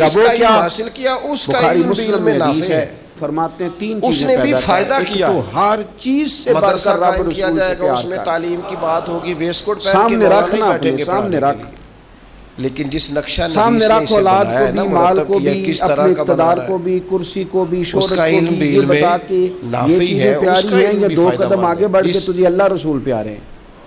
گا جس وہ کا علم کیا؟ حاصل کیا اس کا بخاری علم بھی مسلم علم میں حدیث نافع ہے، ہے. فرماتے ہیں تین اس چیزیں نے بھی پیدا فائدہ کرتا ہے. کیا. ایک تو ہر چیز سے بڑھ مدرسہ کر رب قائم کیا رسول سے جائے گا، اس میں پیار تعلیم کی بات ہوگی، ویسٹ کوٹ پہن کے سامنے مولانا رکھنا نہیں بیٹھیں اپنے گے سامنے پڑھانے رکھ، کے لیے. لیکن جس نقشہ سامنے نویس نے رکھ اسے اولاد بنایا کو ہے نا، بھی، مال مرتب کو کیا بھی، کس اپنے طرح کا اقتدار بنانا کو ہے. بھی، کرسی کو بھی، اس شہرت کا کو علم بھی، بھی یہ علم بتا کہ نافع یہ ہی چیزیں ہے، اس پیاری کا ہیں، علم یہ بھی دو فائدہ قدم مند آگے ہے. بڑھ کے تجھے اللہ رسول پیارے ہیں.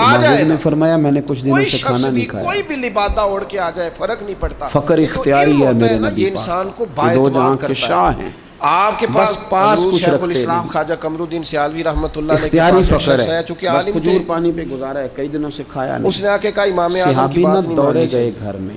آ جائے نے فرمایا میں نے کچھ دنوں کوئی سے شخص کھانا بھی نہیں کھایا، کوئی بھی لبادہ اوڑھ کے آ جائے فرق نہیں پڑتا، فقر یہ تو اختیاری علم ہے ہوتا میرے نا، نبی یہ پاک، انسان کو یہ دو باعتماد جہاں کے کرتا شاہ ہے۔ ہیں، آپ کے پاس پاس حضور کچھ شیخ رکھتے الاسلام نہیں۔ خواجہ قمرالدین سیالوی رحمۃ اللہ علیہ کے اختیاری پاس ایک فقر شخص ہے، ہے چونکہ بس عالم تھے، کھجور پانی پہ گزارا ہے، کئی دنوں سے کھایا اس نہیں۔ نے آ کے کہا امام اعظم کی صحابی بات نہ نہیں دوڑے ماننی گئے چاہیے۔ گھر میں،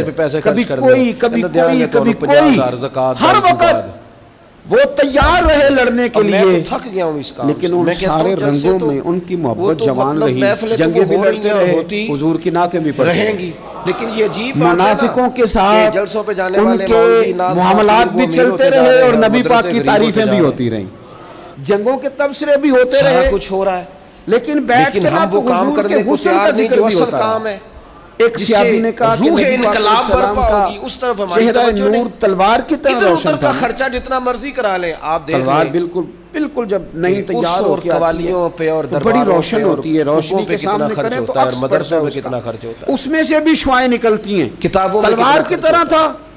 کبھی کوئی کبھی کوئی کبھی کوئی، ہر وقت وہ تیار رہے لڑنے کے لیے. میں تھک گیا ہوں اس کام، لیکن ان سارے رنگوں میں ان کی محبت جوان رہی، جنگیں بھی لڑتے رہے، حضور کی نعتیں بھی پڑھتے رہیں گی. لیکن یہ عجیب بات ہے منافقوں کے ساتھ جلسوں پہ جانے ان والے کے معاملات بھی چلتے رہے اور نبی پاک کی تعریفیں بھی ہوتی رہیں، جنگوں کے تبصرے بھی ہوتے رہے، کچھ ہو رہا ہے، لیکن بیٹھ کے ہم وہ کام کرنے کو تیار نہیں جو اصل کام ہے. ایک صحابی نے کہا کہ روح نبی پاک انقلاب علیہ السلام برپا کا ہوگی، اس طرف ہماری چہرہ توجہ نور تلوار کی طرح ادھر روشن ادھر کا تھا. خرچہ جتنا مرضی کرا لیں آپ دیکھ تلوار لیں، بالکل بالکل جب نہیں تیار ہو کے قوالیوں پہ اور تو بڑی روشن ہوتی ہے، روشنی کے سامنے کریں تو عکس پڑتا ہے مدرسوں میں اس کا. کتنا خرچ ہوتا ہے، اس میں سے بھی شعائیں نکلتی ہیں. کتابوں میں تلوار کی طرح تھا،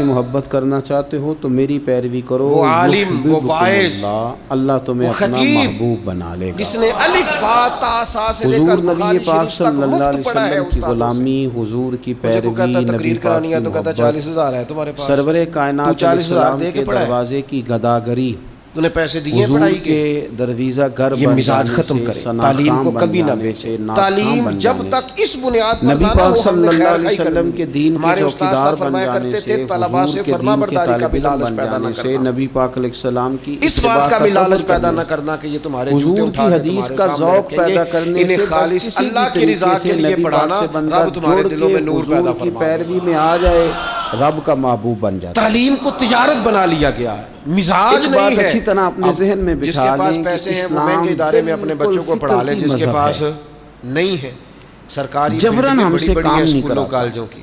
سے محبت کرنا چاہتے ہو تو میری پیروی کرو، وہ عالم، وہ واعظ، اللہ تمہیں وہ اپنا خطیب محبوب بنا لے گا، جس نے الف با تا سا سے لے کر حضور نبی بخاری پاک شریف صلی تک اللہ مفت علیہ پڑھا ہے وسلم کی استادوں سے۔ غلامی، حضور کی مجھے کو پیروی، کہتا نبی تقریر پاک کرانی ہے کی تو کہتا محبت، 40,000 ہے تمہارے پاس، سرور کائنات تو 40,000 السلام دے کے کے پڑھا ہے، دروازے کی گداگری، تو نے پیسے دیے حضور پڑھائی کے درویزہ گر یہ بن مزاج جانے ختم سے، کرے، ثنا تعلیم خام کو بن کبھی نہ جانے بیچے، سے، نعت خام تعلیم بن جب جانے تک سے، اس بنیاد پر نبی نہ پاک ہو ہم صلی نے اللہ خیر علیہ خائی وسلم کرنی کے ہے۔ دین کے ہمارے استاد چوکیدار صاحب بن فرمایا جانے کرتے سے، تھے طلباء سے حضور کے فرما دین کے برداری کا طالب بھی علم لالچ بن پیدا نہ جانے سے، کرنا، نبی پاک علیہ السلام کی اس اتباع بات کا بھی تصور لالچ پیدا کرنے نہ سے، کرنا کہ یہ تمہارے جوتے حضور اٹھا کی کے حدیث تمہارے کا سامنے ذوق رکھیں گے، پیدا کرنے انہیں سے، بس خالص کسی اللہ بھی کی رضا طریقے کے سے لیے نبی پاک پڑھانا، سے بندہ رب تمہارے جوڑ دلوں کے میں نور حضور پیدا کی فرما دے پیروی گا۔ میں آ جائے، رب کا محبوب بن جاتا ہے۔ تعلیم کو تجارت بنا لیا گیا ہے، مزاج ایک نہیں بات ہے۔ اچھی طرح اپنے اب ذہن میں جس بٹھا کے پاس لیں کہ پیسے ہیں وہ اسلام مہنگے ادارے میں اپنے بالکل بچوں کو پڑھا لے، فطرتی جس کے مذہب پاس ہے، نہیں ہے، سرکاری جبراً بلڈنگیں ہم بڑی سے بڑی کام ہیں نہیں اسکولوں کراتا۔ کالجوں کی،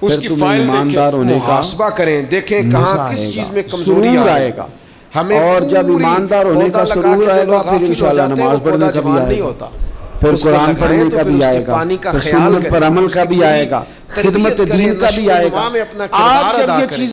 اس کی فائل دیکھیں، محاسبہ کریں، دیکھیں کہاں کس چیز میں کمزوری آئے گا. اور جب ایماندار ہونے کا سرور آئے گا پھر انشاءاللہ نماز پڑھنے کا بھی آئے گا، پھر قرآن پڑھنے کا بھی آئے گا، پھر سنت پر عمل کا بھی آئے گا، خدمت دین کا بھی آئے گا. آج جب یہ چیز